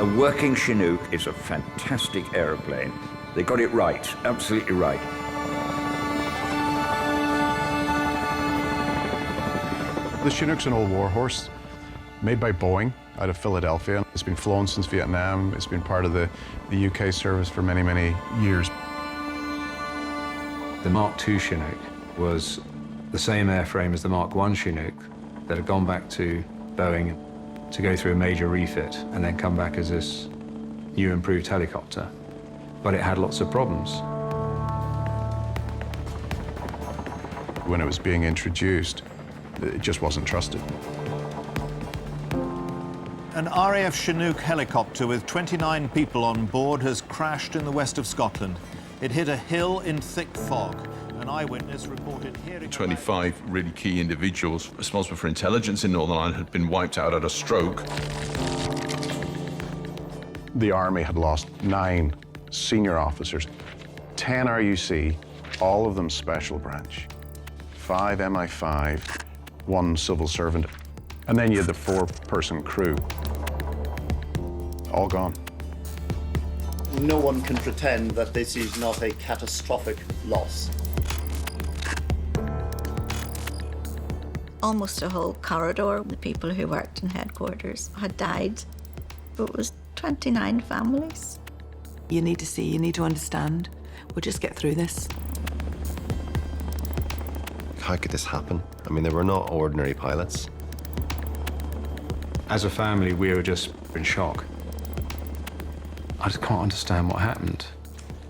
A working Chinook is a fantastic aeroplane. They got it right, absolutely right. The Chinook's an old warhorse, made by Boeing out of Philadelphia. It's been flown since Vietnam. It's been part of the UK service for many, many years. The Mark II Chinook was the same airframe as the Mark I Chinook that had gone back to Boeing to go through a major refit and then come back as this new improved helicopter. But it had lots of problems. When it was being introduced, it just wasn't trusted. An RAF Chinook helicopter with 29 people on board has crashed in the west of Scotland. It hit a hill in thick fog. An eyewitness reported hearing 25 really key individuals responsible for intelligence in Northern Ireland had been wiped out at a stroke. The Army had lost 9 senior officers, 10 RUC, all of them special branch, 5 MI5, 1 civil servant, and then you had the 4-person crew. All gone. No one can pretend that this is not a catastrophic loss. Almost a whole corridor, the people who worked in headquarters had died. It was 29 families. You need to see, you need to understand. We'll just get through this. How could this happen? I mean, they were not ordinary pilots. As a family, we were just in shock. I just can't understand what happened.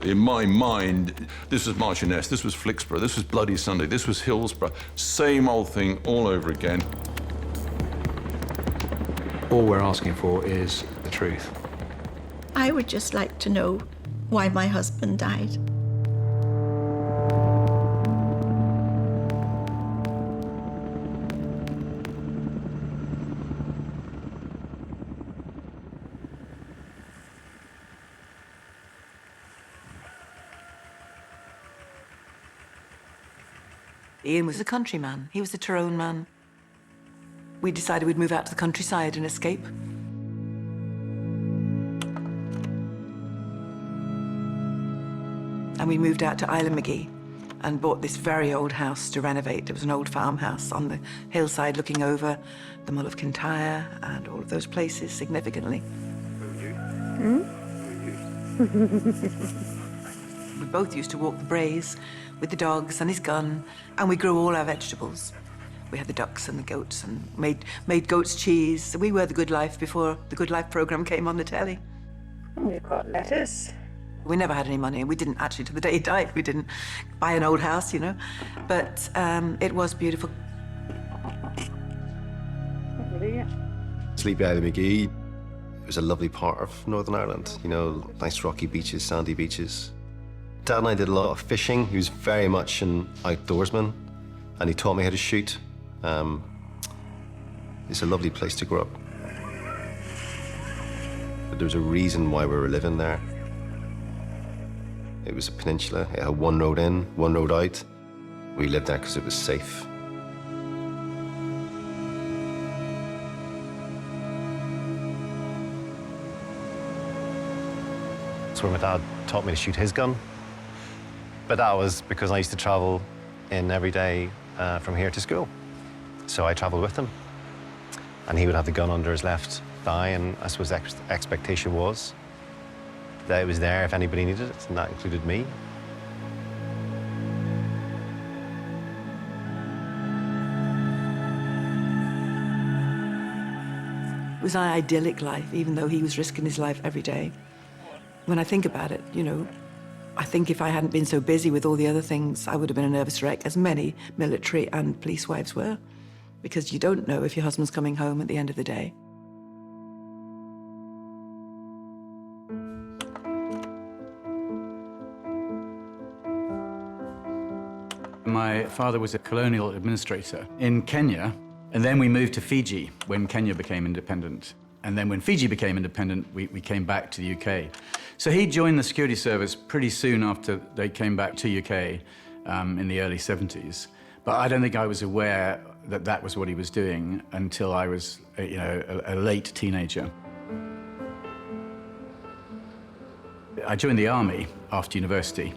In my mind, this was Marchioness, this was Flixborough, this was Bloody Sunday, this was Hillsborough. Same old thing all over again. All we're asking for is the truth. I would just like to know why my husband died. Ian was a countryman. He was a Tyrone man. We decided we'd move out to the countryside and escape. And we moved out to Islandmagee and bought this very old house to renovate. It was an old farmhouse on the hillside looking over the Mull of Kintyre and all of those places significantly. We both used to walk the braes with the dogs and his gun, and we grew all our vegetables. We had the ducks and the goats and made goat's cheese. We were the Good Life before the Good Life programme came on the telly. We've got lettuce. We never had any money. We didn't actually, till the day he died, we didn't buy an old house, you know. But it was beautiful. Sleepy Islandmagee, it was a lovely part of Northern Ireland. You know, nice rocky beaches, sandy beaches. Dad and I did a lot of fishing. He was very much an outdoorsman, and he taught me how to shoot. It's a lovely place to grow up. But there was a reason why we were living there. It was a peninsula. It had one road in, one road out. We lived there because it was safe. That's where my dad taught me to shoot his gun. But that was because I used to travel in every day from here to school. So I traveled with him. And he would have the gun under his left thigh, and I suppose the expectation was that it was there if anybody needed it, and that included me. It was an idyllic life, even though he was risking his life every day. When I think about it, you know, I think if I hadn't been so busy with all the other things, I would have been a nervous wreck, as many military and police wives were, because you don't know if your husband's coming home at the end of the day. My father was a colonial administrator in Kenya, and then we moved to Fiji when Kenya became independent. And then when Fiji became independent, we came back to the UK. So he joined the security service pretty soon after they came back to UK in the early 70s. But I don't think I was aware that that was what he was doing until I was, a late teenager. I joined the army after university.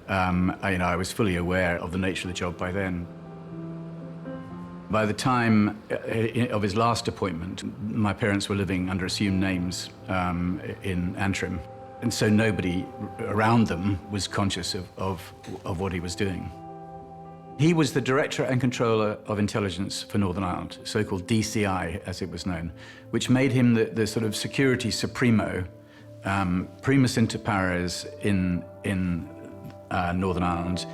I was fully aware of the nature of the job by then. By the time of his last appointment, my parents were living under assumed names in Antrim. And so nobody around them was conscious of what he was doing. He was the Director and Controller of Intelligence for Northern Ireland, so-called DCI, as it was known, which made him the sort of security supremo, primus inter pares in Northern Ireland.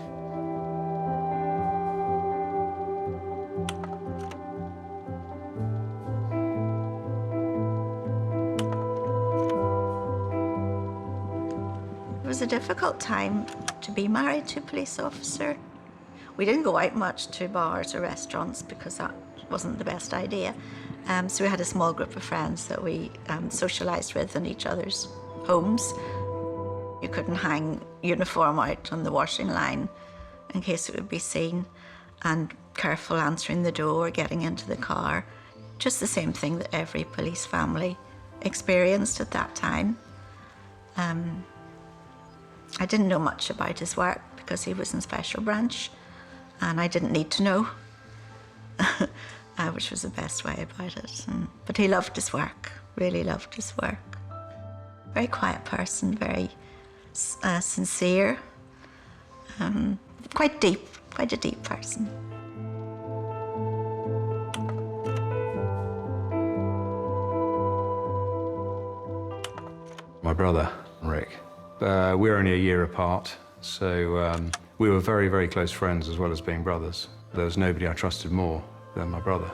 It was a difficult time to be married to a police officer. We didn't go out much to bars or restaurants because that wasn't the best idea. So we had a small group of friends that we socialised with in each other's homes. You couldn't hang uniform out on the washing line in case it would be seen, and careful answering the door, getting into the car. Just the same thing that every police family experienced at that time. I didn't know much about his work because he was in special branch, and I didn't need to know, which was the best way about it. But he loved his work, really loved his work. Very quiet person, very sincere, quite a deep person. My brother, Rick. We're only a year apart, so we were very, very close friends as well as being brothers. There was nobody I trusted more than my brother.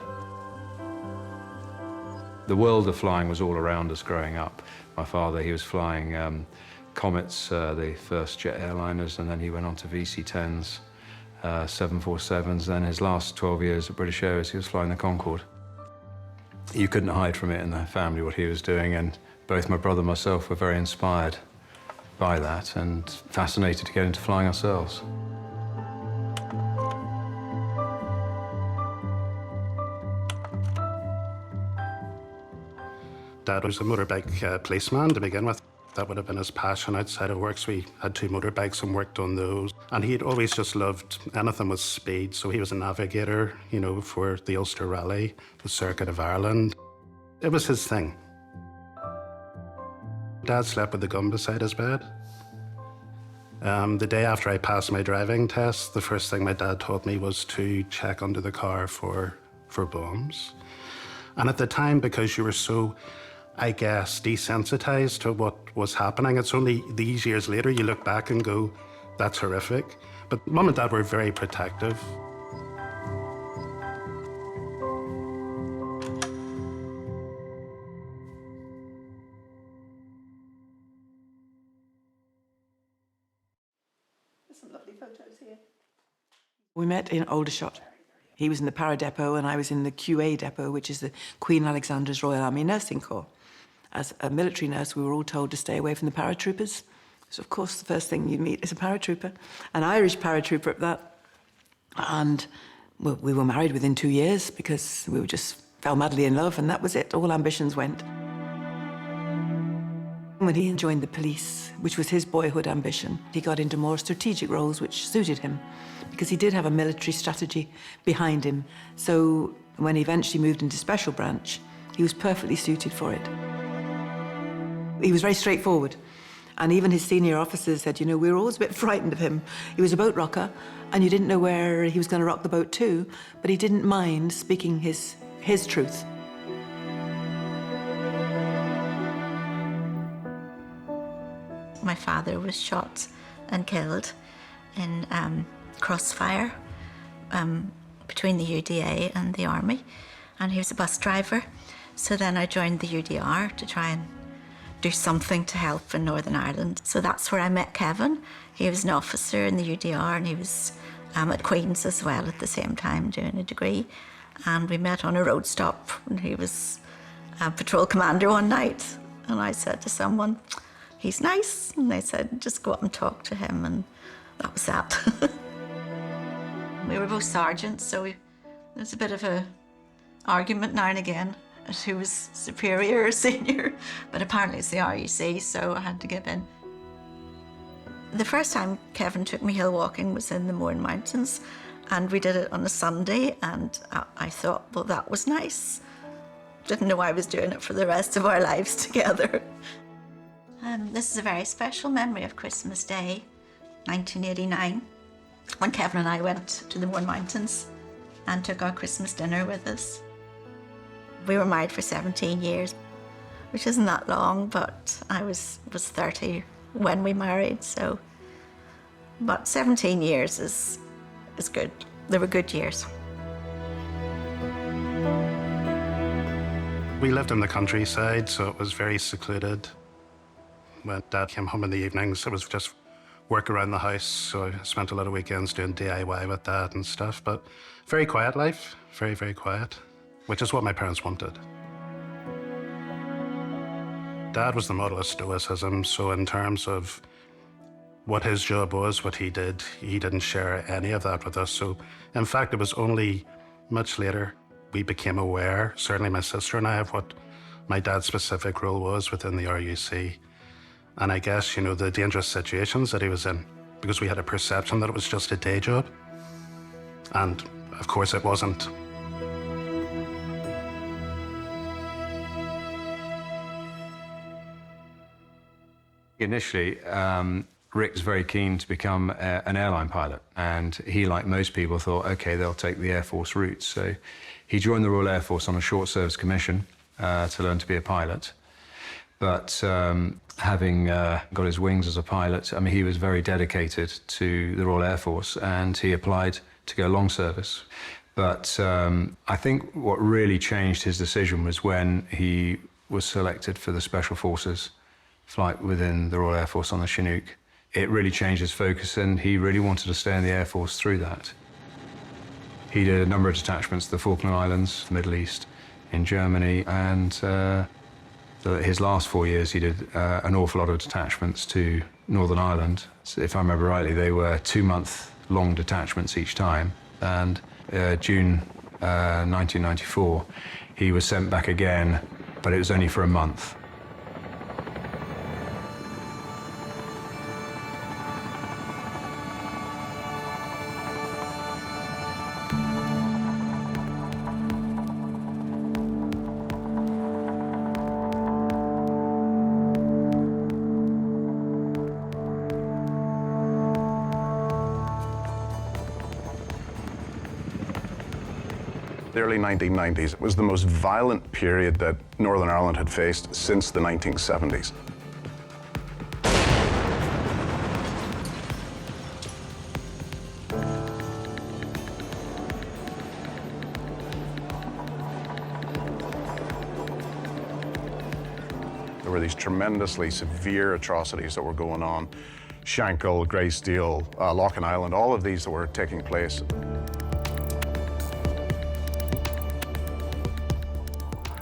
The world of flying was all around us growing up. My father, he was flying Comets, the first jet airliners, and then he went on to VC-10s, 747s. Then his last 12 years at British Airways, he was flying the Concorde. You couldn't hide from it in the family what he was doing, and both my brother and myself were very inspired by that and fascinated to get into flying ourselves. Dad was a motorbike policeman to begin with. That would have been his passion outside of work, so we had 2 motorbikes and worked on those. And he'd always just loved anything with speed, so he was a navigator, for the Ulster Rally, the Circuit of Ireland. It was his thing. Dad slept with a gun beside his bed. The day after I passed my driving test, the first thing my dad taught me was to check under the car for bombs. And at the time, because you were so, I guess, desensitized to what was happening, it's only these years later you look back and go, that's horrific. But Mum and Dad were very protective. Some lovely photos here. We met in Aldershot. He was in the Para Depot and I was in the QA Depot, which is the Queen Alexandra's Royal Army Nursing Corps. As a military nurse, we were all told to stay away from the paratroopers. So, of course, the first thing you meet is a paratrooper, an Irish paratrooper at that. And well, we were married within 2 years because we just fell madly in love, and that was it. All ambitions went. When he joined the police, which was his boyhood ambition, he got into more strategic roles which suited him because he did have a military strategy behind him. So when he eventually moved into special branch, he was perfectly suited for it. He was very straightforward. And even his senior officers said, we were always a bit frightened of him. He was a boat rocker, and you didn't know where he was going to rock the boat to, but he didn't mind speaking his truth. My father was shot and killed in crossfire between the UDA and the army, and he was a bus driver. So then I joined the UDR to try and do something to help in Northern Ireland. So that's where I met Kevin. He was an officer in the UDR, and he was at Queen's as well at the same time doing a degree. And we met on a road stop when he was a patrol commander one night. And I said to someone, he's nice. And they said, just go up and talk to him. And that was that. We were both sergeants, so there was a bit of a argument now and again as who was superior or senior. But apparently it's the RUC, so I had to give in. The first time Kevin took me hill walking was in the Mourne Mountains, and we did it on a Sunday, and I thought, well, that was nice. Didn't know I was doing it for the rest of our lives together. This is a very special memory of Christmas Day, 1989, when Kevin and I went to the Mourne Mountains and took our Christmas dinner with us. We were married for 17 years, which isn't that long, but I was 30 when we married, so. But 17 years is good. They were good years. We lived in the countryside, so it was very secluded. When Dad came home in the evenings, it was just work around the house, so I spent a lot of weekends doing DIY with Dad and stuff, but very quiet life, very, very quiet, which is what my parents wanted. Dad was the model of stoicism, so in terms of what his job was, what he didn't share any of that with us. So in fact, it was only much later we became aware, certainly my sister and I, of what my dad's specific role was within the RUC. And I guess, you know, the dangerous situations that he was in, because we had a perception that it was just a day job. And of course it wasn't. Initially, Rick was very keen to become an airline pilot, and he, like most people, thought, okay, they'll take the Air Force route. So he joined the Royal Air Force on a short service commission to learn to be a pilot. But having got his wings as a pilot, I mean, he was very dedicated to the Royal Air Force, and he applied to go long service. But I think what really changed his decision was when he was selected for the Special Forces flight within the Royal Air Force on the Chinook. It really changed his focus, and he really wanted to stay in the Air Force through that. He did a number of detachments to the Falkland Islands, the Middle East, in Germany, and so his last 4 years he did an awful lot of detachments to Northern Ireland. So if I remember rightly, they were 2-month-long detachments each time, and June 1994, he was sent back again, but it was only for a month. The early 1990s, it was the most violent period that Northern Ireland had faced since the 1970s. There were these tremendously severe atrocities that were going on. Shankill, Greysteel, Loughlin Island, all of these that were taking place.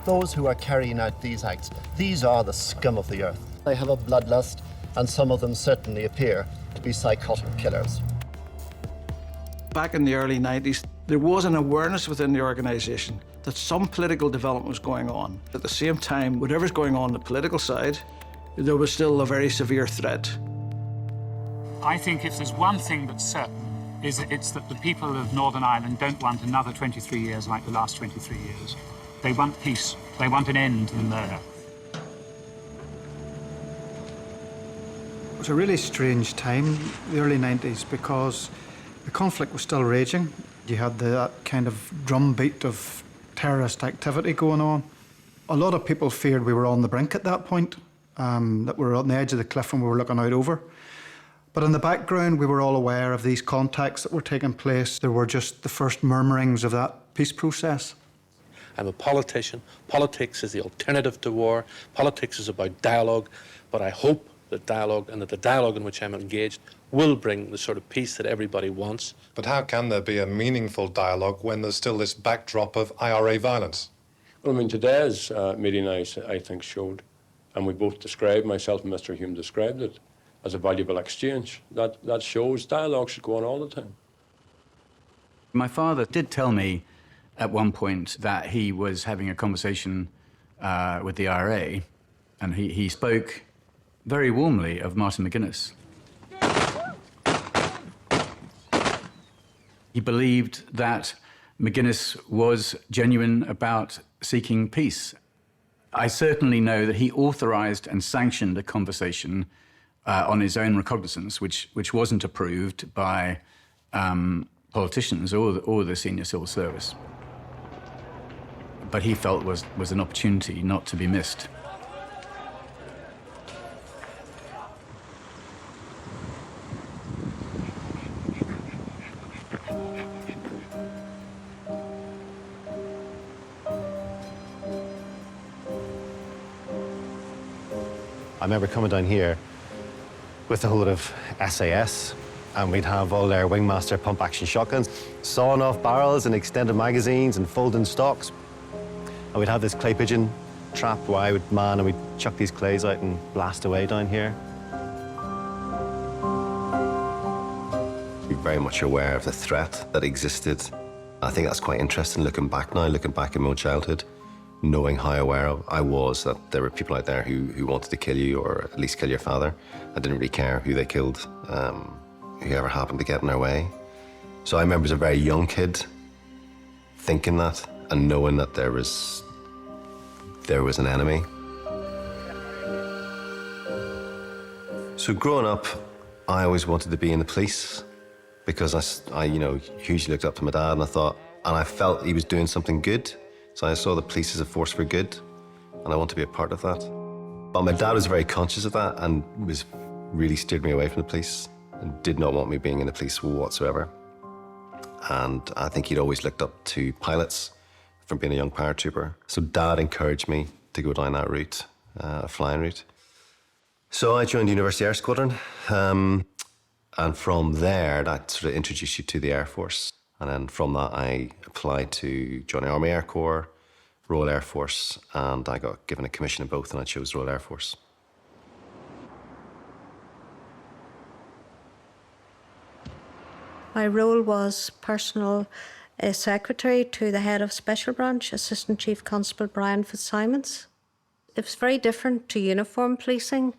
Those who are carrying out these acts, these are the scum of the earth. They have a bloodlust, and some of them certainly appear to be psychotic killers. Back in the early 90s, there was an awareness within the organisation that some political development was going on. At the same time, whatever's going on the political side, there was still a very severe threat. I think if there's one thing that's certain, is that it's that the people of Northern Ireland don't want another 23 years like the last 23 years. They want peace. They want an end to the murder. It was a really strange time, the early 90s, because the conflict was still raging. You had that kind of drumbeat of terrorist activity going on. A lot of people feared we were on the brink at that point, that we were on the edge of the cliff and we were looking out over. But in the background, we were all aware of these contacts that were taking place. There were just the first murmurings of that peace process. I'm a politician. Politics is the alternative to war. Politics is about dialogue, but I hope that dialogue, and that the dialogue in which I'm engaged, will bring the sort of peace that everybody wants. But how can there be a meaningful dialogue when there's still this backdrop of IRA violence? Well, I mean, today's meeting, I think, showed, and we both described, myself and Mr. Hume described it, as a valuable exchange. That shows dialogue should go on all the time. My father did tell me at one point that he was having a conversation with the IRA, and he spoke very warmly of Martin McGuinness. He believed that McGuinness was genuine about seeking peace. I certainly know that he authorized and sanctioned a conversation on his own recognizance, which wasn't approved by politicians or the senior civil service. But he felt was an opportunity not to be missed. I remember coming down here with a whole lot of SAS, and we'd have all their Wingmaster pump-action shotguns, sawing off barrels and extended magazines and folding stocks. And we'd have this clay pigeon trap where I would man and we'd chuck these clays out and blast away down here. We're very much aware of the threat that existed. I think that's quite interesting looking back now, looking back in my own childhood, knowing how aware I was that there were people out there who wanted to kill you or at least kill your father. I didn't really care who they killed, whoever happened to get in their way. So I remember as a very young kid thinking that and knowing that there was an enemy. So growing up, I always wanted to be in the police because I hugely looked up to my dad and I felt he was doing something good. So I saw the police as a force for good, and I want to be a part of that. But my dad was very conscious of that and really steered me away from the police and did not want me being in the police whatsoever. And I think he'd always looked up to pilots from being a young paratrooper. So Dad encouraged me to go down that route, a flying route. So I joined the University Air Squadron, and from there, that sort of introduced you to the Air Force. And then from that, I applied to join the Army Air Corps, Royal Air Force, and I got given a commission in both, and I chose Royal Air Force. My role was personal secretary to the head of Special Branch, Assistant Chief Constable Brian Fitzsimons. It was very different to uniform policing,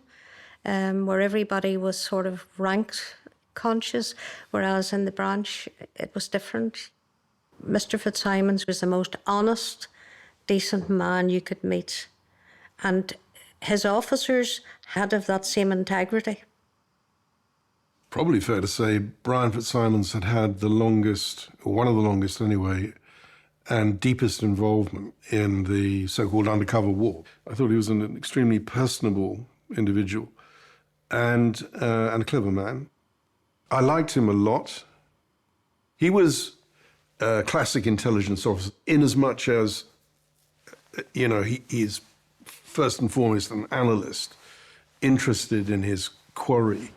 where everybody was sort of ranked conscious, whereas in the branch it was different. Mr. Fitzsimons was the most honest, decent man you could meet, and his officers had of that same integrity. Probably fair to say Brian Fitzsimons had the longest, or one of the longest anyway, and deepest involvement in the so-called undercover war. I thought he was an extremely personable individual and a clever man. I liked him a lot. He was a classic intelligence officer in as much as, he is first and foremost an analyst, interested in his quarry.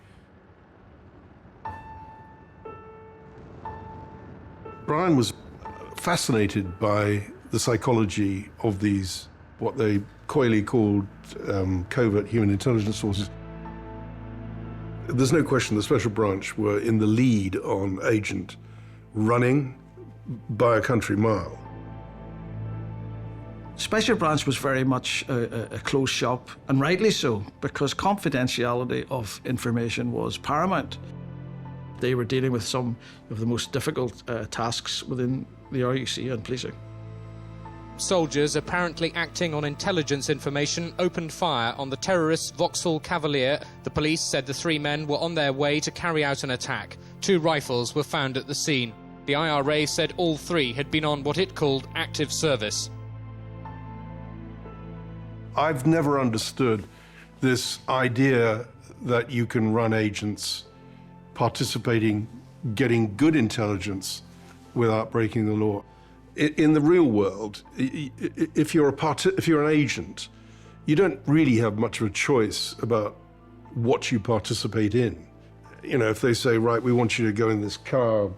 Brian was fascinated by the psychology of these, what they coyly called covert human intelligence forces. There's no question the Special Branch were in the lead on agent running by a country mile. Special Branch was very much a closed shop, and rightly so, because confidentiality of information was paramount. They were dealing with some of the most difficult tasks within the RUC and policing. Soldiers, apparently acting on intelligence information, opened fire on the terrorists Vauxhall Cavalier. The police said the three men were on their way to carry out an attack. 2 rifles were found at the scene. The IRA said all 3 had been on what it called active service. I've never understood this idea that you can run agents participating, getting good intelligence without breaking the law. In the real world, if you're an agent, you don't really have much of a choice about what you participate in. You know, if they say, right, we want you to go in this car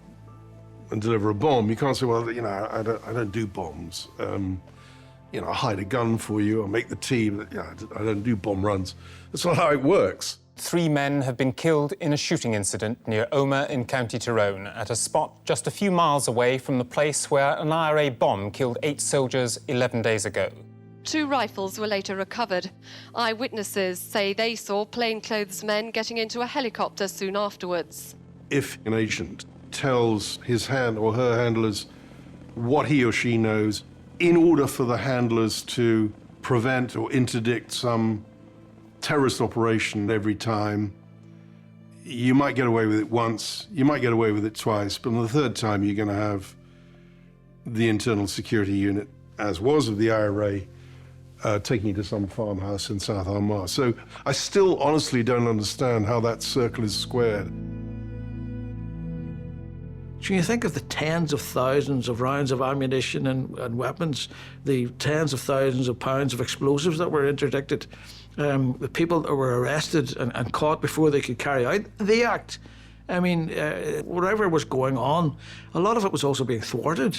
and deliver a bomb, you can't say, well, you know, I don't do bombs. You know, I'll hide a gun for you, I'll make the tea, but you know, I don't do bomb runs. That's not how it works. 3 men have been killed in a shooting incident near Omagh in County Tyrone, at a spot just a few miles away from the place where an IRA bomb killed 8 soldiers 11 days ago. 2 rifles were later recovered. Eyewitnesses say they saw plainclothes men getting into a helicopter soon afterwards. If an agent tells his hand or her handlers what he or she knows, in order for the handlers to prevent or interdict some terrorist operation every time, you might get away with it once, you might get away with it twice, but on the 3rd time you're going to have the internal security unit, as was of the IRA, taking you to some farmhouse in South Armagh. So I still honestly don't understand how that circle is squared. So you think of the tens of thousands of rounds of ammunition and weapons, the tens of thousands of pounds of explosives that were interdicted, the people that were arrested and caught before they could carry out the act. I mean, whatever was going on, a lot of it was also being thwarted.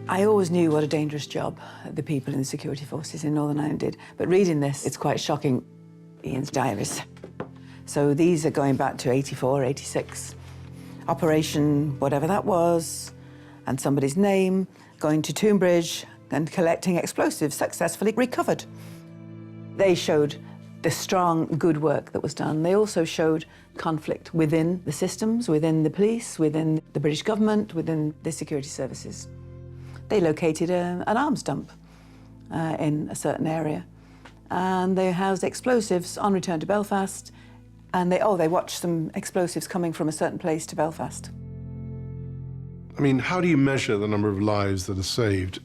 I always knew what a dangerous job the people in the security forces in Northern Ireland did, but reading this, it's quite shocking. Ian's diaries. So these are going back to 84, 86. Operation whatever that was, and somebody's name, going to Tombridge and collecting explosives, successfully recovered. They showed the strong, good work that was done. They also showed conflict within the systems, within the police, within the British government, within the security services. They located an arms dump in a certain area, and they housed explosives on return to Belfast, and they watched some explosives coming from a certain place to Belfast. I mean, how do you measure the number of lives that are saved?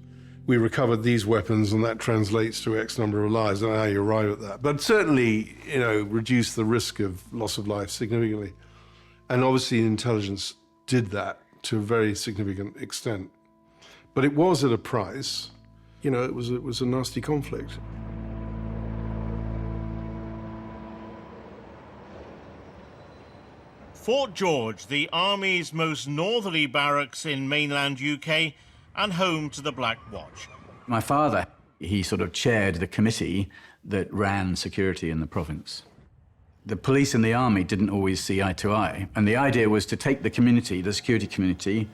We recovered these weapons and that translates to X number of lives. I don't know how you arrive at that. But certainly, you know, reduce the risk of loss of life significantly. And obviously intelligence did that to a very significant extent. But it was at a price. You know, it was a nasty conflict. Fort George, the Army's most northerly barracks in mainland UK and home to the Black Watch. My father, he sort of chaired the committee that ran security in the province. The police and the army didn't always see eye to eye, and the idea was to take the community, the security community,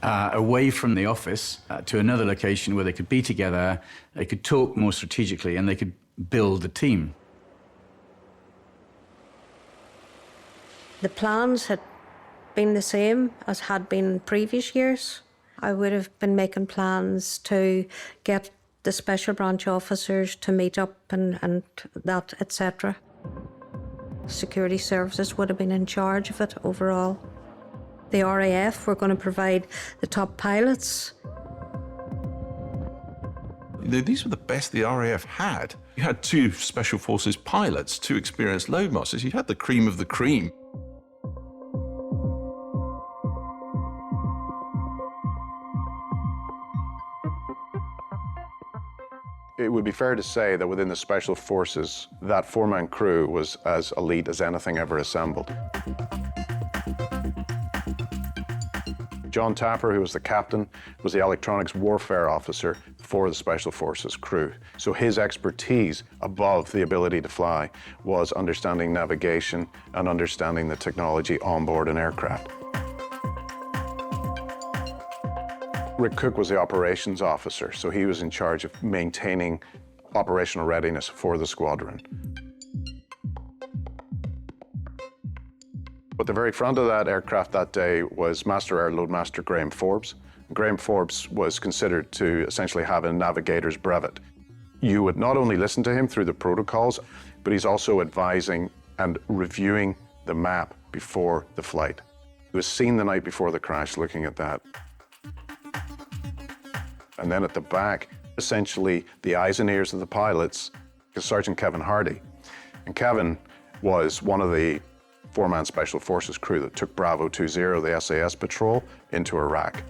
away from the office to another location where they could be together, they could talk more strategically, and they could build a team. The plans had been the same as had been in previous years. I would have been making plans to get the special branch officers to meet up and that, etc. Security services would have been in charge of it overall. The RAF were going to provide the top pilots. These were the best the RAF had. You had 2 Special Forces pilots, 2 experienced loadmasters. You had the cream of the cream. It would be fair to say that within the Special Forces, that 4-man crew was as elite as anything ever assembled. John Tapper, who was the captain, was the electronics warfare officer for the Special Forces crew. So his expertise above the ability to fly was understanding navigation and understanding the technology on board an aircraft. Rick Cook was the operations officer, so he was in charge of maintaining operational readiness for the squadron. At the very front of that aircraft that day was Master Air Loadmaster Graham Forbes. Graham Forbes was considered to essentially have a navigator's brevet. You would not only listen to him through the protocols, but he's also advising and reviewing the map before the flight. He was seen the night before the crash looking at that. And then at the back, essentially the eyes and ears of the pilots, is Sergeant Kevin Hardy. And Kevin was one of the 4-man Special Forces crew that took Bravo 20, the SAS patrol, into Iraq.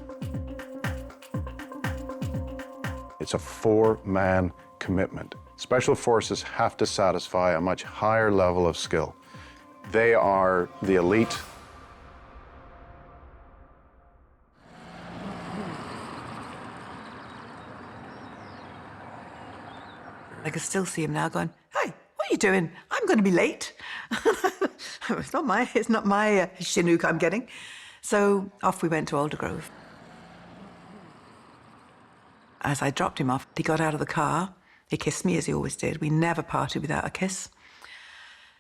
It's a 4-man commitment. Special forces have to satisfy a much higher level of skill. They are the elite. I can still see him now going, "Hey, what are you doing? I'm going to be late." It's not my Chinook I'm getting. So off we went to Aldergrove. As I dropped him off, he got out of the car. He kissed me, as he always did. We never parted without a kiss.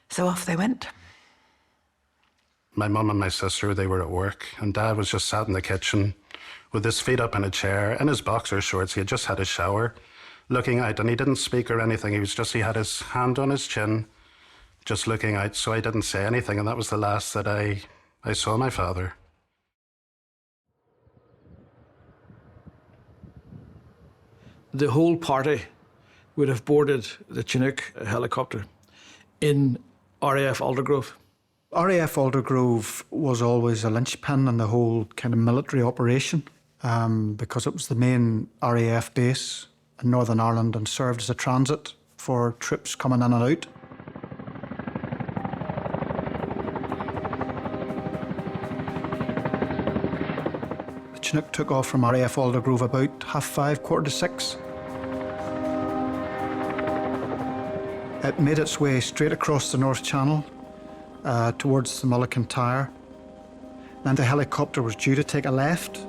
So off they went. My mum and my sister, they were at work, and Dad was just sat in the kitchen with his feet up in a chair, in his boxer shorts. He had just had a shower, looking out, and he didn't speak or anything. He had his hand on his chin, just looking out, so I didn't say anything, and that was the last that I saw my father. The whole party would have boarded the Chinook helicopter in RAF Aldergrove. RAF Aldergrove was always a linchpin in the whole kind of military operation because it was the main RAF base in Northern Ireland and served as a transit for troops coming in and out. The Chinook took off from RAF Aldergrove about 5:30, 5:45. It made its way straight across the North Channel towards the Mull, Kintyre. Then the helicopter was due to take a left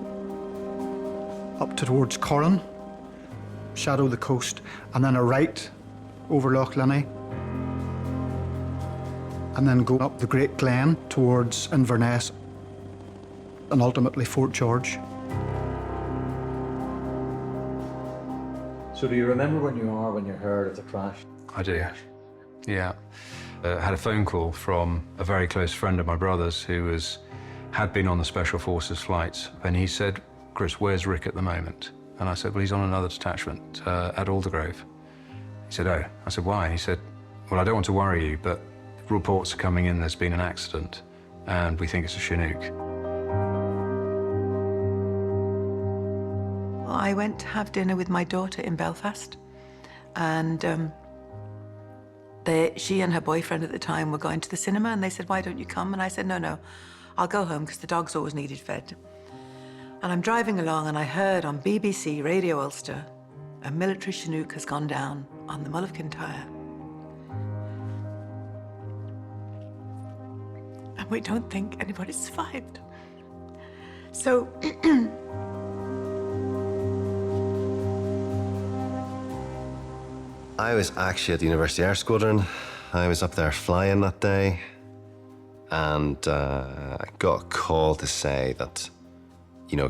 up towards Corran, shadow the coast, and then a right over Loch Linney, and then go up the Great Glen towards Inverness, and ultimately Fort George. So do you remember when you heard of the crash? I do, yeah. I had a phone call from a very close friend of my brother's who had been on the Special Forces flights, and he said, "Chris, where's Rick at the moment?" And I said, "Well, he's on another detachment at Aldergrove." He said, "Oh." I said, "Why?" He said, "Well, I don't want to worry you, but reports are coming in there's been an accident, and we think it's a Chinook." I went to have dinner with my daughter in Belfast, and she and her boyfriend at the time were going to the cinema, and they said, "Why don't you come?" And I said, No, I'll go home because the dogs always needed fed. And I'm driving along, and I heard on BBC Radio Ulster, a military Chinook has gone down on the Mull of Kintyre. And we don't think anybody survived. So I was actually at the University Air Squadron. I was up there flying that day, and I got a call to say that,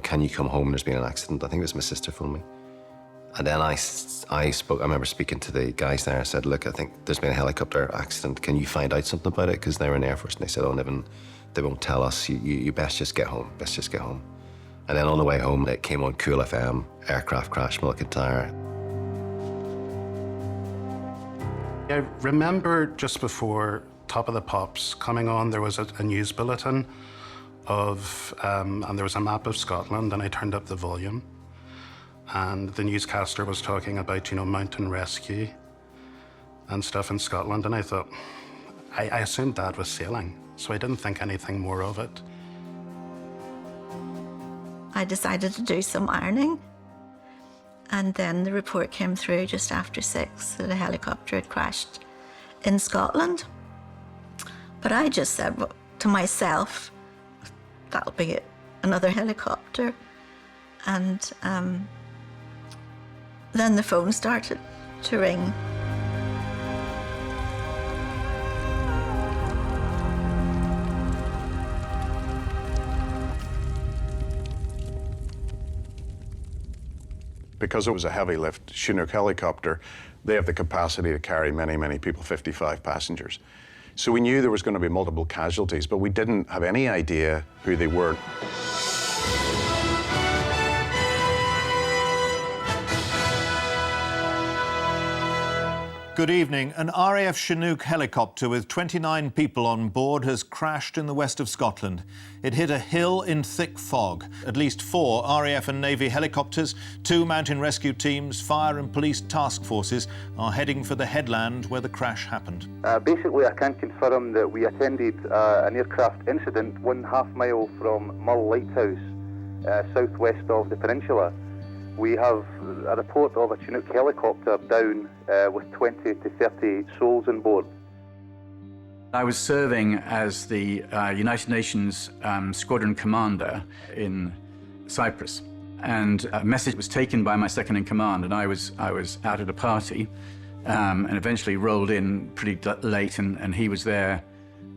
can you come home? There's been an accident. I think it was my sister phoned me. And then I remember speaking to the guys there. I said, "Look, I think there's been a helicopter accident. Can you find out something about it?" Because they were in the Air Force, and they said, "Oh, Niven, they won't tell us. You best just get home. Best just get home." And then on the way home, it came on Cool FM, aircraft crash, Mull Kintyre. I remember just before Top of the Pops coming on, there was a news bulletin and there was a map of Scotland, and I turned up the volume. And the newscaster was talking about, mountain rescue and stuff in Scotland. And I thought, I assumed Dad was sailing, so I didn't think anything more of it. I decided to do some ironing. And then the report came through just after 6 that a helicopter had crashed in Scotland. But I just said to myself, that'll be it, another helicopter. And then the phone started to ring. Because it was a heavy lift Chinook helicopter, they have the capacity to carry many, many people, 55 passengers. So we knew there was going to be multiple casualties, but we didn't have any idea who they were. Good evening. An RAF Chinook helicopter with 29 people on board has crashed in the west of Scotland. It hit a hill in thick fog. At least 4 RAF and Navy helicopters, 2 mountain rescue teams, fire and police task forces are heading for the headland where the crash happened. Basically, I can confirm that we attended an aircraft incident 1.5 mile from Mull Lighthouse, southwest of the peninsula. We have a report of a Chinook helicopter down with 20 to 30 souls on board. I was serving as the United Nations squadron commander in Cyprus, and a message was taken by my second in command, and I was out at a party, and eventually rolled in pretty late, and he was there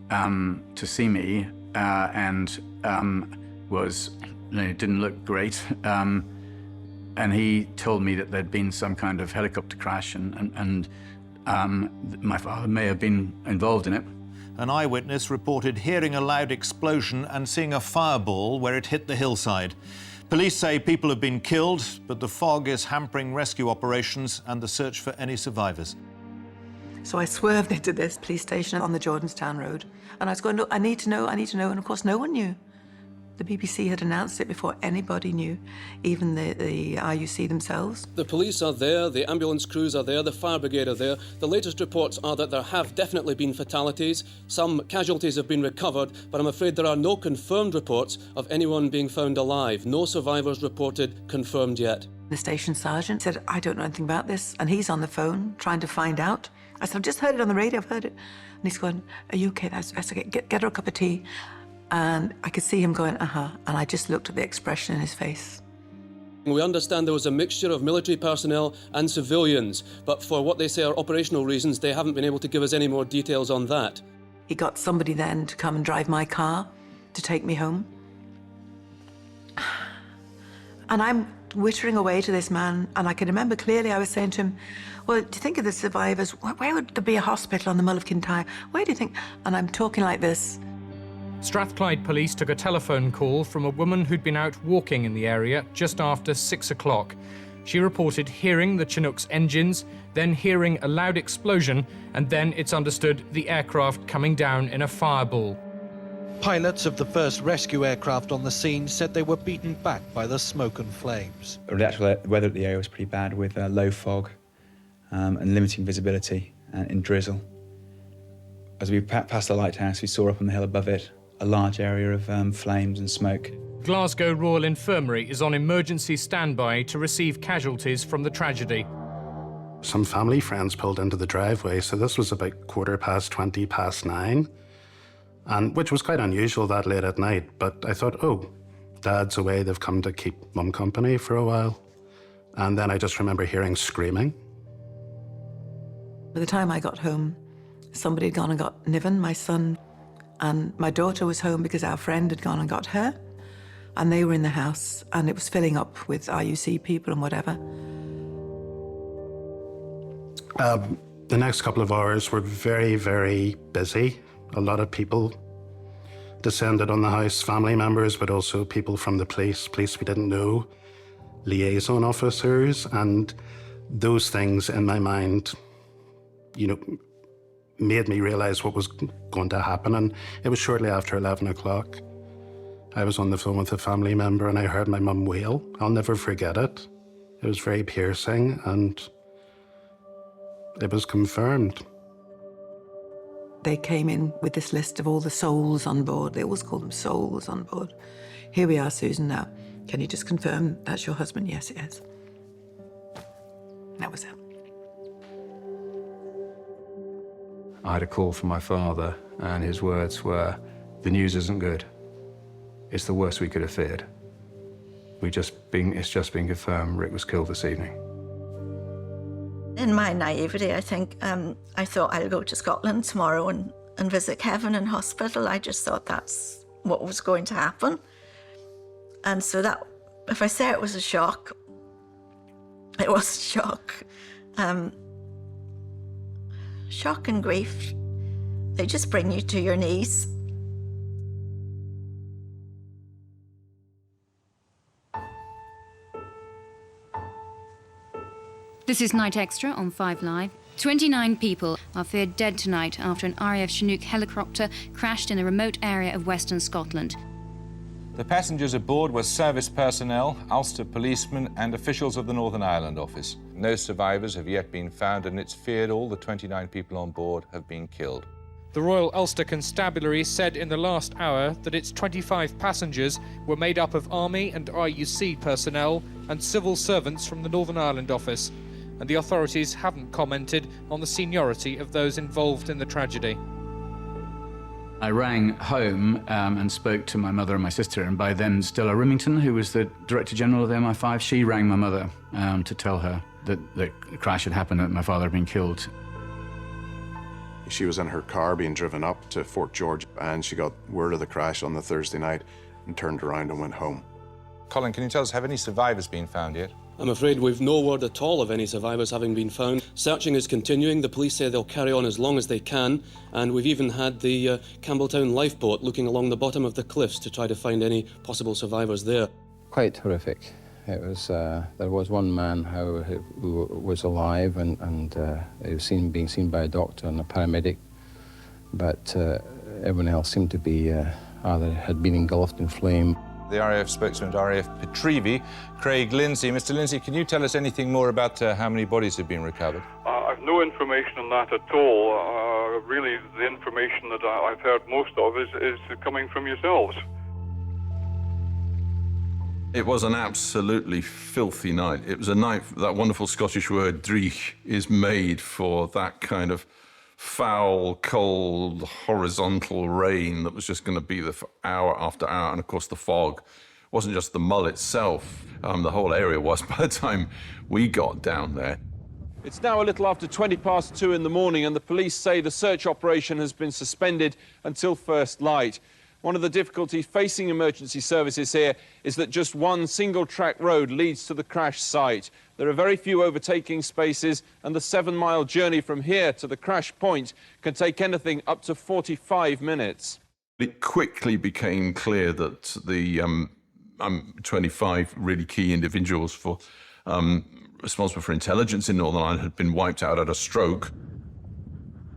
to see me, and didn't look great. And he told me that there'd been some kind of helicopter crash and my father may have been involved in it. An eyewitness reported hearing a loud explosion and seeing a fireball where it hit the hillside. Police say people have been killed, but the fog is hampering rescue operations and the search for any survivors. So I swerved into this police station on the Jordanstown Road, and I was going, "Look, I need to know," and of course no one knew. The BBC had announced it before anybody knew, even the RUC themselves. The police are there, the ambulance crews are there, the fire brigade are there. The latest reports are that there have definitely been fatalities. Some casualties have been recovered, but I'm afraid there are no confirmed reports of anyone being found alive. No survivors reported confirmed yet. The station sergeant said, "I don't know anything about this," and he's on the phone trying to find out. I said, "I've just heard it on the radio, I've heard it." And he's going, "Are you okay?" I said, get her a cup of tea. And I could see him going, and I just looked at the expression in his face. We understand there was a mixture of military personnel and civilians, but for what they say are operational reasons, they haven't been able to give us any more details on that. He got somebody then to come and drive my car to take me home. And I'm wittering away to this man, and I can remember clearly I was saying to him, "Well, do you think of the survivors? Where would there be a hospital on the Mull of Kintyre? Where do you think?" And I'm talking like this. Strathclyde police took a telephone call from a woman who'd been out walking in the area just after 6 o'clock. She reported hearing the Chinook's engines, then hearing a loud explosion, and then it's understood the aircraft coming down in a fireball. Pilots of the first rescue aircraft on the scene said they were beaten back by the smoke and flames. The actual weather at the area was pretty bad, with low fog and limiting visibility in drizzle. As we passed the lighthouse, we saw up on the hill above it a large area of flames and smoke. Glasgow Royal Infirmary is on emergency standby to receive casualties from the tragedy. Some family friends pulled into the driveway, so this was about 9:15, and which was quite unusual that late at night. But I thought, oh, Dad's away, they've come to keep Mum company for a while. And then I just remember hearing screaming. By the time I got home, somebody had gone and got Niven, my son, and my daughter was home because our friend had gone and got her, and they were in the house, and it was filling up with RUC people and whatever. The next couple of hours were very, very busy. A lot of people descended on the house, family members, but also people from the police we didn't know, liaison officers, and those things in my mind, made me realize what was going to happen. And it was shortly after 11 o'clock. I was on the phone with a family member and I heard my mum wail. I'll never forget it. It was very piercing, and it was confirmed. They came in with this list of all the souls on board. They always call them souls on board. "Here we are, Susan, now. Can you just confirm that's your husband?" "Yes, it is." That was it. I had a call from my father, and his words were, "The news isn't good. It's the worst we could have feared. It's just been confirmed Rick was killed this evening." In my naivety, I think, I thought I'll go to Scotland tomorrow and visit Kevin in hospital. I just thought that's what was going to happen. And so that, if I say it was a shock, it was a shock. Shock and grief, they just bring you to your knees. This is Night Extra on 5 Live. 29 people are feared dead tonight after an RAF Chinook helicopter crashed in a remote area of Western Scotland. The passengers aboard were service personnel, Ulster policemen and officials of the Northern Ireland Office. No survivors have yet been found, and it's feared all the 29 people on board have been killed. The Royal Ulster Constabulary said in the last hour that its 25 passengers were made up of Army and RUC personnel and civil servants from the Northern Ireland Office, and the authorities haven't commented on the seniority of those involved in the tragedy. I rang home and spoke to my mother and my sister, and by then Stella Rimington, who was the Director General of the MI5, she rang my mother to tell her that the crash had happened and that my father had been killed. She was in her car being driven up to Fort George, and she got word of the crash on the Thursday night and turned around and went home. Colin, can you tell us, have any survivors been found yet? I'm afraid we've no word at all of any survivors having been found. Searching is continuing. The police say they'll carry on as long as they can, and we've even had the Campbelltown lifeboat looking along the bottom of the cliffs to try to find any possible survivors there. Quite horrific. It was, there was one man who was alive and he was being seen by a doctor and a paramedic, but everyone else seemed to be either had been engulfed in flame. The RAF spokesman at RAF Petrevie, Craig Lindsay. Mr. Lindsay, can you tell us anything more about how many bodies have been recovered? I've no information on that at all. Really, the information that I've heard most of is coming from yourselves. It was an absolutely filthy night. It was a night, that wonderful Scottish word, dreich, is made for that kind of foul, cold, horizontal rain that was just going to be there for hour after hour. And of course, the fog wasn't just the Mull itself. The whole area was by the time we got down there. It's now a little after 2:20 in the morning, and the police say the search operation has been suspended until first light. One of the difficulties facing emergency services here is that just one single-track road leads to the crash site. There are very few overtaking spaces, and the 7-mile journey from here to the crash point can take anything up to 45 minutes. It quickly became clear that the 25 really key individuals responsible for intelligence in Northern Ireland had been wiped out at a stroke.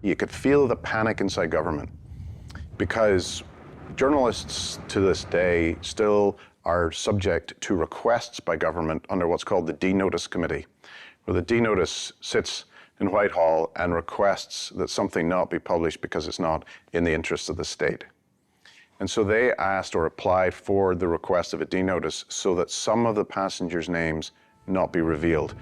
You could feel the panic inside government because journalists to this day still are subject to requests by government under what's called the D-Notice Committee, where the D-Notice sits in Whitehall and requests that something not be published because it's not in the interests of the state. And so they asked or applied for the request of a D-Notice so that some of the passengers' names not be revealed.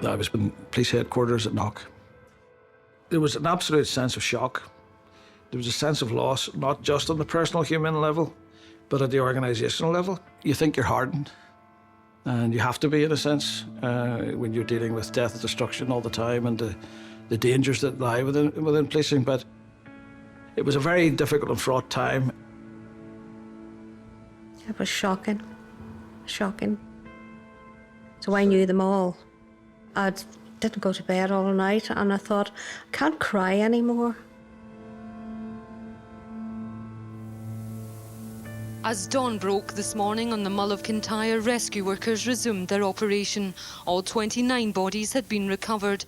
I was in police headquarters at Knock. There was an absolute sense of shock. There was a sense of loss, not just on the personal human level, but at the organisational level. You think you're hardened, and you have to be in a sense, when you're dealing with death and destruction all the time and the dangers that lie within policing. But it was a very difficult and fraught time. It was shocking, shocking. So I knew them all. I didn't go to bed all night, and I thought, I can't cry anymore. As dawn broke this morning on the Mull of Kintyre, rescue workers resumed their operation. All 29 bodies had been recovered.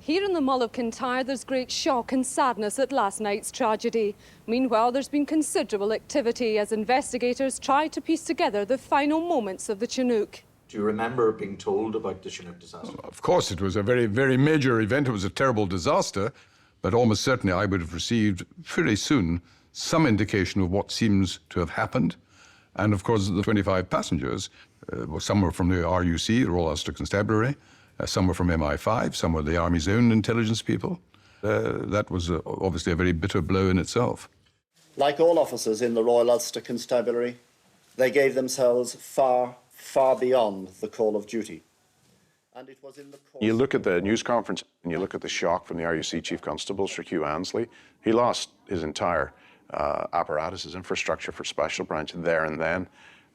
Here in the Mull of Kintyre, there's great shock and sadness at last night's tragedy. Meanwhile, there's been considerable activity as investigators try to piece together the final moments of the Chinook. Do you remember being told about the Chinook disaster? Of course, it was a very, very major event. It was a terrible disaster, but almost certainly I would have received very soon some indication of what seems to have happened. And of course, the 25 passengers, some were from the RUC, the Royal Ulster Constabulary, some were from MI5, some were the Army's own intelligence people. That was obviously a very bitter blow in itself. Like all officers in the Royal Ulster Constabulary, they gave themselves far beyond the call of duty. And it was in the course... You look at the news conference and you look at the shock from the RUC Chief Constable, Sir Hugh Ansley. He lost his entire apparatus, his infrastructure for Special Branch there and then.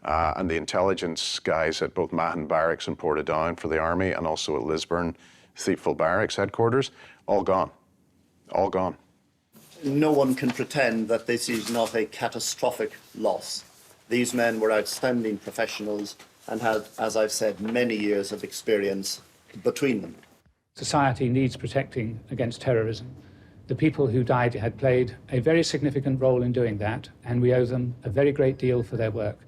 And the intelligence guys at both Mahon Barracks and Portadown for the Army, and also at Lisburn, Thiepval Barracks headquarters, all gone. All gone. No one can pretend that this is not a catastrophic loss. These men were outstanding professionals and had, as I've said, many years of experience between them. Society needs protecting against terrorism. The people who died had played a very significant role in doing that, and we owe them a very great deal for their work.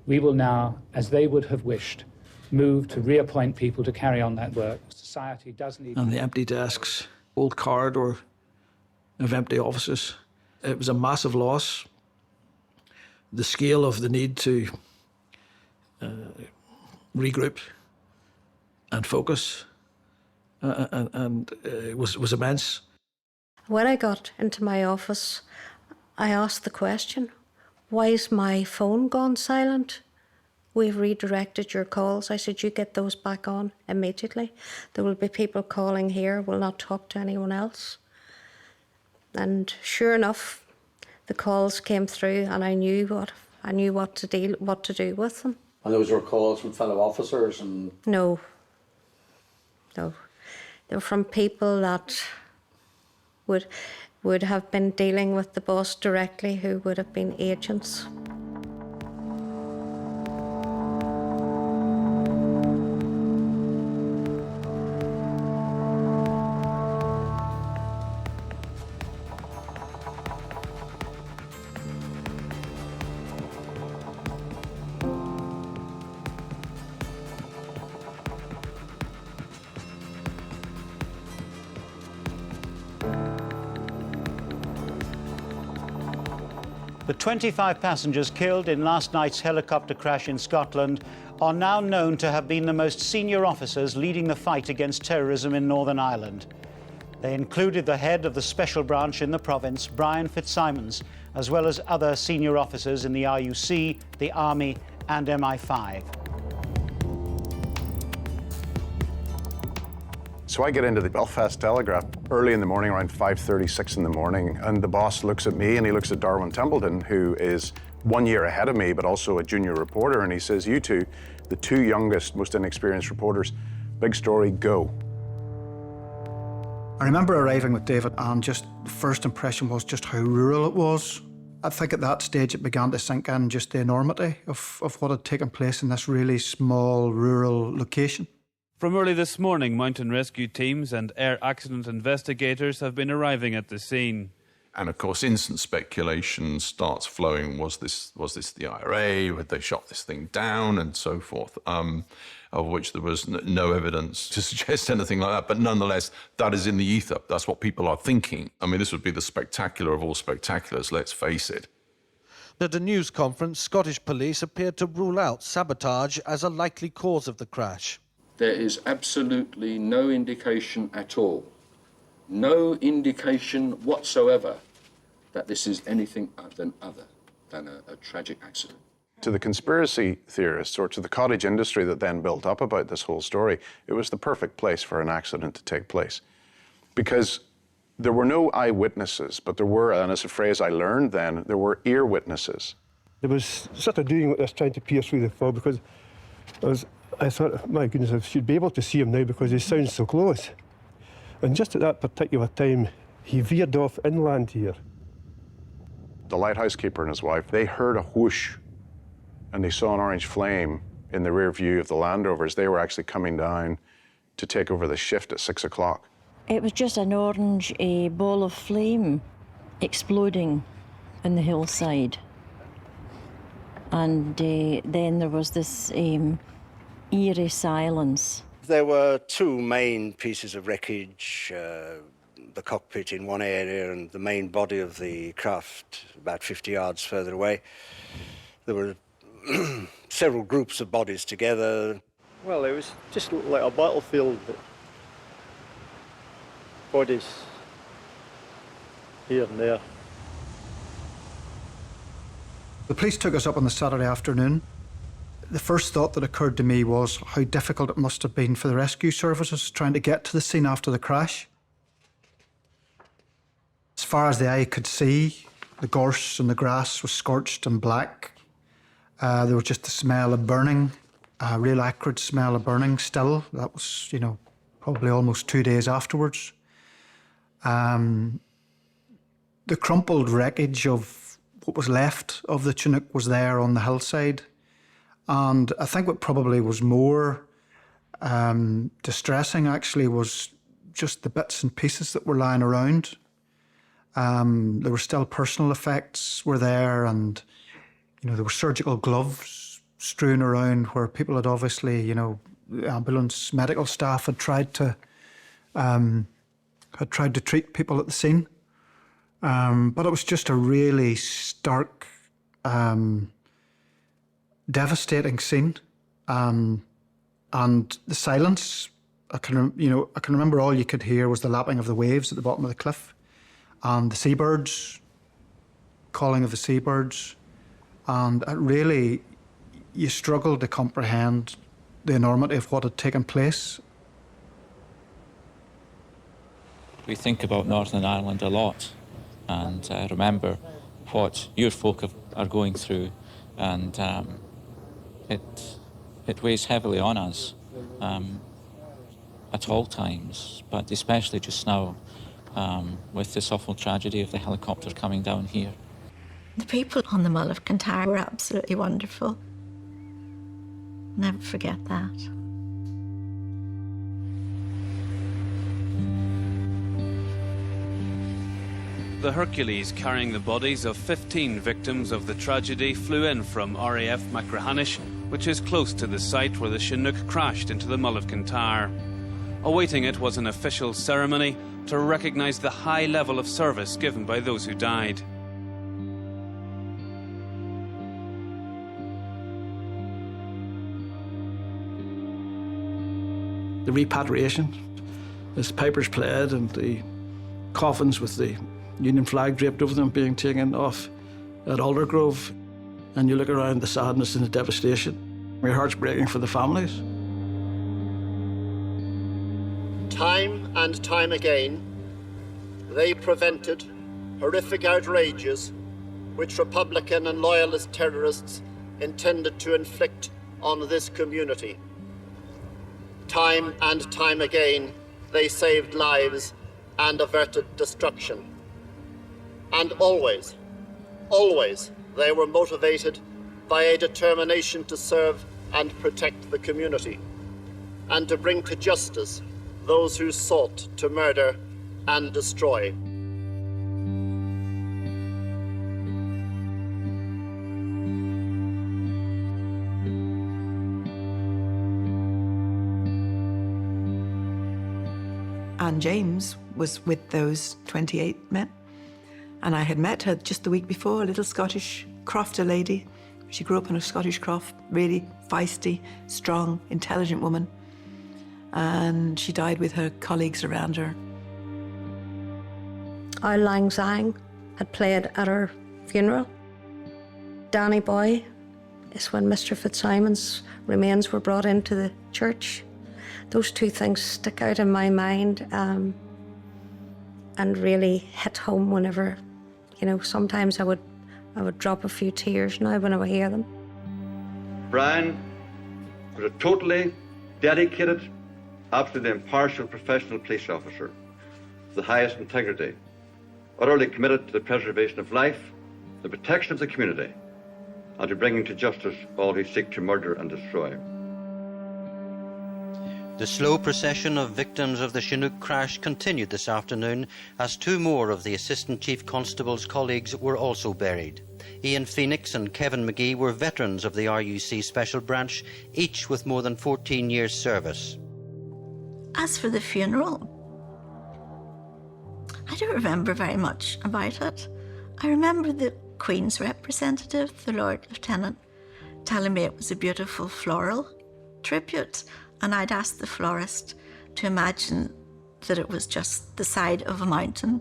We will now, as they would have wished, move to reappoint people to carry on that work. Society does need... And the empty desks, old corridor of empty offices. It was a massive loss. The scale of the need to regroup and focus was immense. When I got into my office, I asked the question, why is my phone gone silent? We've redirected your calls. I said, you get those back on immediately. There will be people calling here, will not talk to anyone else. And sure enough, the calls came through and I knew what to do with them. And those were calls from fellow officers and... No. They were from people that would have been dealing with the boss directly, who would have been agents. The 25 passengers killed in last night's helicopter crash in Scotland are now known to have been the most senior officers leading the fight against terrorism in Northern Ireland. They included the head of the special branch in the province, Brian Fitzsimons, as well as other senior officers in the RUC, the Army and MI5. So I get into the Belfast Telegraph early in the morning, around 5:36 in the morning, and the boss looks at me and he looks at Darwin Templeton, who is 1 year ahead of me, but also a junior reporter, and he says, you two, the two youngest, most inexperienced reporters, big story, go. I remember arriving with David, and just the first impression was just how rural it was. I think at that stage it began to sink in just the enormity of what had taken place in this really small rural location. From early this morning, mountain rescue teams and air accident investigators have been arriving at the scene. And of course, instant speculation starts flowing. Was this the IRA? Had they shot this thing down, and so forth? Of which there was no evidence to suggest anything like that. But nonetheless, that is in the ether. That's what people are thinking. I mean, this would be the spectacular of all spectaculars, let's face it. At a news conference, Scottish police appeared to rule out sabotage as a likely cause of the crash. There is absolutely no indication at all, no indication whatsoever that this is anything other than a tragic accident. To the conspiracy theorists, or to the cottage industry that then built up about this whole story, it was the perfect place for an accident to take place. Because there were no eyewitnesses, but there were, and it's a phrase I learned then, there were ear witnesses. There was sort of doing what I was trying to pierce through the fog, because I thought, my goodness, I should be able to see him now because he sounds so close. And just at that particular time, he veered off inland here. The lighthouse keeper and his wife, they heard a whoosh, and they saw an orange flame in the rear view of the Land Rovers. They were actually coming down to take over the shift at 6 o'clock. It was just an orange ball of flame exploding in the hillside. And then there was this eerie silence. There were two main pieces of wreckage, the cockpit in one area and the main body of the craft about 50 yards further away. There were several groups of bodies together. Well, it was just like a battlefield, but bodies here and there. The police took us up on the Saturday afternoon. The first thought that occurred to me was how difficult it must have been for the rescue services trying to get to the scene after the crash. As far as the eye could see, the gorse and the grass was scorched and black. There was just the smell of burning, a real acrid smell of burning still. That was, probably almost 2 days afterwards. The crumpled wreckage of what was left of the Chinook was there on the hillside. And I think what probably was more distressing actually was just the bits and pieces that were lying around. There were still personal effects were there, and there were surgical gloves strewn around where people had obviously, the ambulance medical staff had tried to treat people at the scene. But it was just a really stark, devastating scene. And the silence, I can remember all you could hear was the lapping of the waves at the bottom of the cliff and the seabirds, calling of the seabirds. And it really, you struggled to comprehend the enormity of what had taken place. We think about Northern Ireland a lot, and remember what your folk are going through, and it weighs heavily on us at all times, but especially just now with this awful tragedy of the helicopter coming down here. The people on the Mull of Kintyre were absolutely wonderful. Never forget that. The Hercules carrying the bodies of 15 victims of the tragedy flew in from RAF Machrihanish, which is close to the site where the Chinook crashed into the Mull of Kintyre. Awaiting it was an official ceremony to recognise the high level of service given by those who died. The repatriation, as pipers played, and the coffins with the Union flag draped over them being taken off at Aldergrove, and you look around the sadness and the devastation. Your heart's breaking for the families. Time and time again, they prevented horrific outrages which Republican and Loyalist terrorists intended to inflict on this community. Time and time again, they saved lives and averted destruction. And always, always, they were motivated by a determination to serve and protect the community, and to bring to justice those who sought to murder and destroy. Anne James was with those 28 men. And I had met her just the week before, a little Scottish crofter lady. She grew up in a Scottish croft, really feisty, strong, intelligent woman. And she died with her colleagues around her. Auld Lang Syne had played at her funeral. Danny Boy is when Mr. Fitzsimon's remains were brought into the church. Those two things stick out in my mind and really hit home whenever, sometimes I would drop a few tears now when I would hear them. Brian was a totally dedicated, absolutely impartial professional police officer of the highest integrity, utterly committed to the preservation of life, the protection of the community, and to bringing to justice all who seek to murder and destroy. The slow procession of victims of the Chinook crash continued this afternoon as two more of the Assistant Chief Constable's colleagues were also buried. Ian Phoenix and Kevin McGee were veterans of the RUC Special Branch, each with more than 14 years' service. As for the funeral, I don't remember very much about it. I remember the Queen's representative, the Lord Lieutenant, telling me it was a beautiful floral tribute. And I'd asked the florist to imagine that it was just the side of a mountain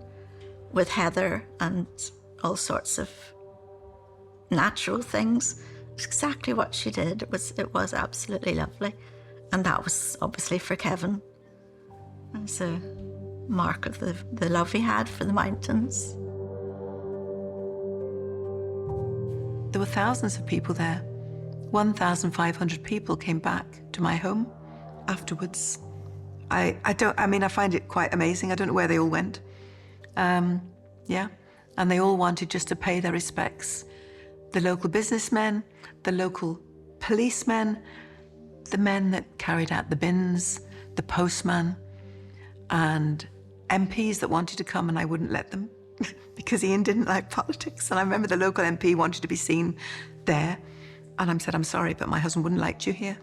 with heather and all sorts of natural things. It's exactly what she did. It was absolutely lovely. And that was obviously for Kevin. It was a mark of the love he had for the mountains. There were thousands of people there. 1,500 people came back to my home afterwards. I find it quite amazing. I don't know where they all went. And they all wanted just to pay their respects. The local businessmen, the local policemen, the men that carried out the bins, the postman, and MPs that wanted to come and I wouldn't let them because Ian didn't like politics. And I remember the local MP wanted to be seen there. And I said, I'm sorry, but my husband wouldn't like you here.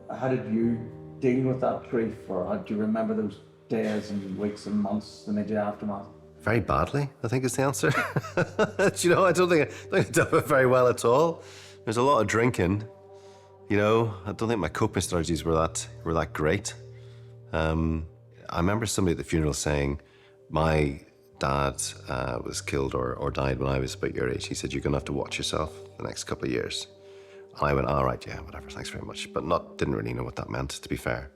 How did you deal with that grief, or do you remember those days and weeks and months, the immediate aftermath? Very badly, I think is the answer. You know, I don't think I dealt with it very well at all. There's a lot of drinking. You know, I don't think my coping strategies were that great. I remember somebody at the funeral saying, my dad was killed or died when I was about your age. He said, you're going to have to watch yourself the next couple of years. And I went, all right, yeah, whatever, thanks very much. But didn't really know what that meant, to be fair.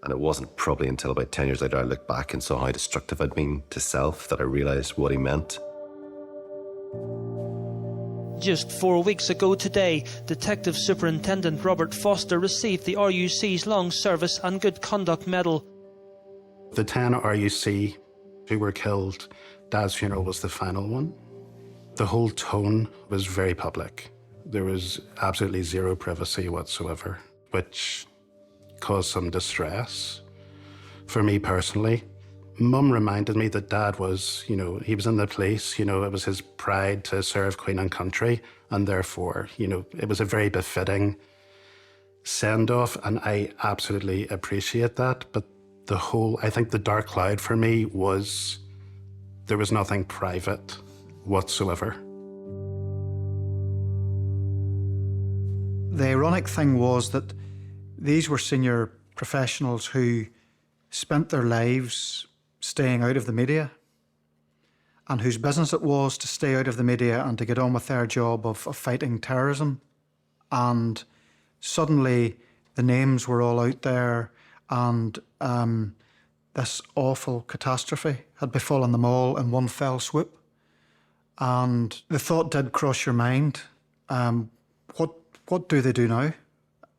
And it wasn't probably until about 10 years later I looked back and saw how destructive I'd been to self that I realised what he meant. Just 4 weeks ago today, Detective Superintendent Robert Foster received the RUC's Long Service and Good Conduct Medal. The 10 RUC who were killed, Dad's funeral was the final one. The whole tone was very public. There was absolutely zero privacy whatsoever, which caused some distress for me personally. Mum reminded me that Dad was, you know, he was in the police, you know, it was his pride to serve Queen and country, and therefore, you know, it was a very befitting send-off, and I absolutely appreciate that. But I think the dark cloud for me was there was nothing private whatsoever. The ironic thing was that these were senior professionals who spent their lives staying out of the media and whose business it was to stay out of the media and to get on with their job of fighting terrorism. And suddenly the names were all out there, and this awful catastrophe had befallen them all in one fell swoop. And the thought did cross your mind, what do they do now?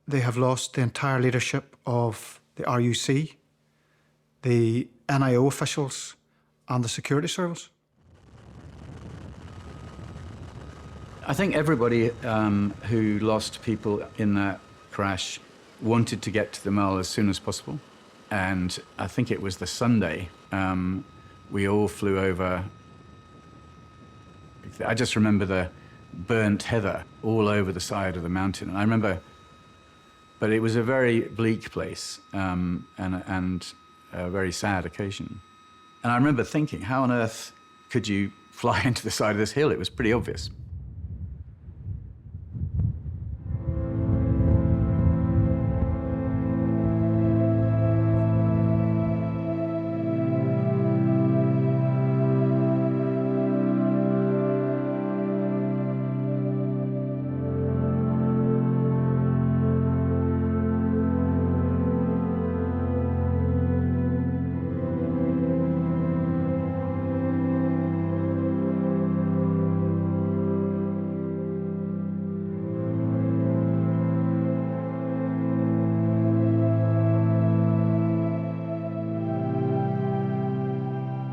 They have lost the entire leadership of the RUC, the NIO officials, and the security service. I think everybody who lost people in that crash wanted to get to the Mull as soon as possible. And I think it was the Sunday, we all flew over. I just remember the burnt heather all over the side of the mountain. And I remember, but it was a very bleak place and a very sad occasion. And I remember thinking, how on earth could you fly into the side of this hill? It was pretty obvious.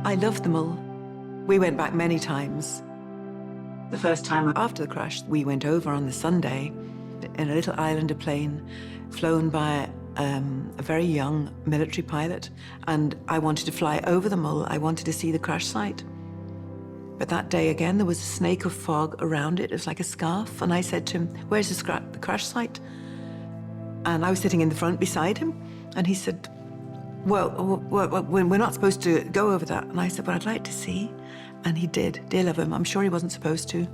I love the Mull. We went back many times. The first time after the crash, we went over on the Sunday in a little Islander plane flown by a very young military pilot, and I wanted to fly over the Mull. I wanted to see the crash site. But that day again, there was a snake of fog around it. It was like a scarf, and I said to him, where's the crash site? And I was sitting in the front beside him, and he said, well, we're not supposed to go over that. And I said, well, I'd like to see. And he did. Dear love him, I'm sure he wasn't supposed to,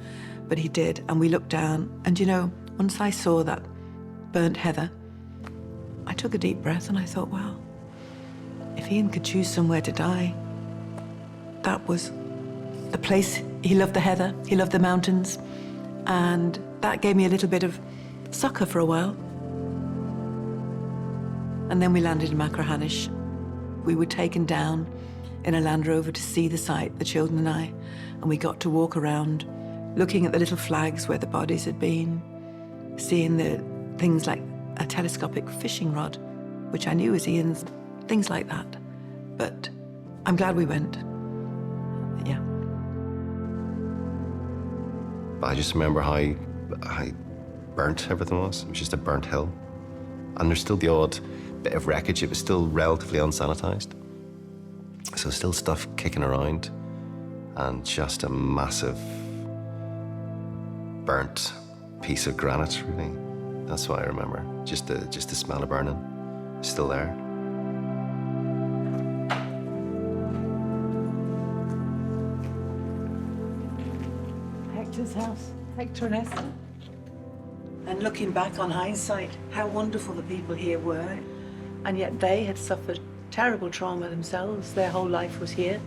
but he did. And we looked down, and you know, once I saw that burnt heather, I took a deep breath and I thought, well, if Ian could choose somewhere to die, that was the place. He loved the heather, he loved the mountains, and that gave me a little bit of succor for a while. And then we landed in Machrihanish. We were taken down in a Land Rover to see the site, the children and I, and we got to walk around, looking at the little flags where the bodies had been, seeing the things like a telescopic fishing rod, which I knew was Ian's, things like that. But I'm glad we went. Yeah. But I just remember how burnt everything was. It was just a burnt hill. And there's still the odd bit of wreckage. It was still relatively unsanitized. So still stuff kicking around, and just a massive burnt piece of granite, really. That's what I remember. Just the smell of burning, still there. Hector's house, Hector and Esther. And looking back on hindsight, how wonderful the people here were. And yet they had suffered terrible trauma themselves. Their whole life was here.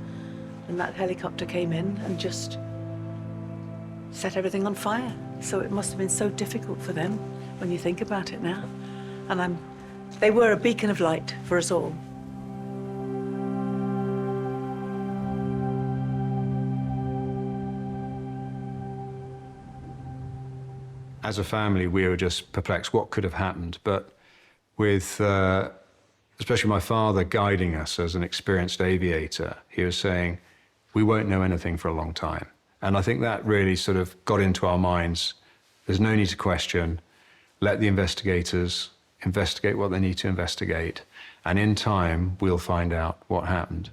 And that helicopter came in and just set everything on fire. So it must have been so difficult for them when you think about it now. And they were a beacon of light for us all. As a family, we were just perplexed what could have happened. But with, especially my father guiding us as an experienced aviator, he was saying, we won't know anything for a long time. And I think that really sort of got into our minds. There's no need to question. Let the investigators investigate what they need to investigate. And in time, we'll find out what happened.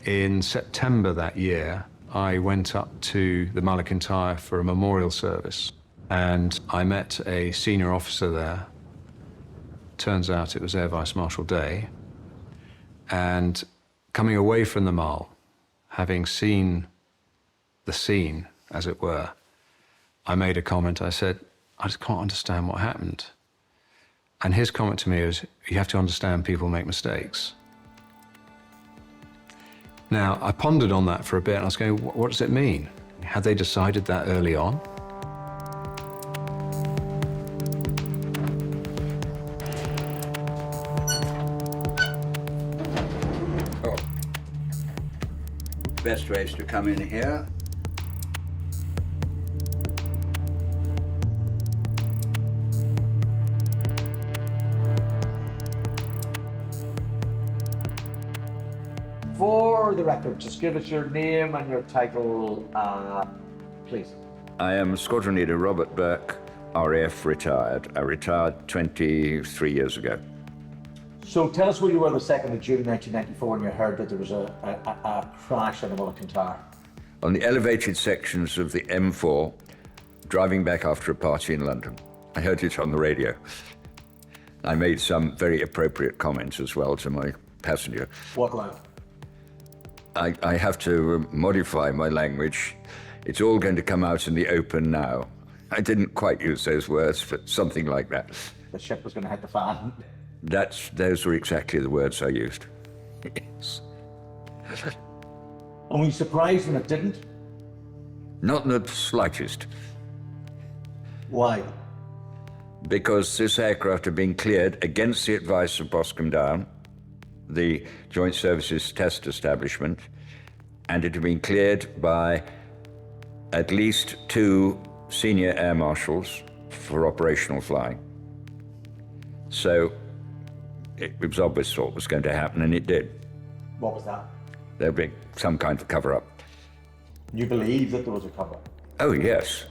In September that year, I went up to the Mull kintyre for a memorial service, and I met a senior officer there. Turns out it was Air Vice Marshal Day. And coming away from the Mull, having seen the scene, as it were, I made a comment. I said, I just can't understand what happened. And his comment to me was, you have to understand people make mistakes. Now, I pondered on that for a bit, and I was going, what does it mean? Had they decided that early on? Oh. Best way is to come in here. For the record, just give us your name and your title, please. I am Squadron Leader Robert Burke, RAF retired. I retired 23 years ago. So tell us where you were the 2nd of June 1994 when you heard that there was a crash on the Mull kintyre. On the elevated sections of the M4, driving back after a party in London. I heard it on the radio. I made some very appropriate comments as well to my passenger. What line? I have to modify my language. It's all going to come out in the open now. I didn't quite use those words, but something like that. The ship was going to hit the fan. Those were exactly the words I used. Yes. And were you surprised when it didn't? Not in the slightest. Why? Because this aircraft had been cleared against the advice of Boscombe Down, the Joint Services Test Establishment, and it had been cleared by at least 2 senior air marshals for operational flying. So it was obvious what was going to happen, and it did. What was that? There'd be some kind of cover-up. You believe that there was a cover-up? Oh, yes.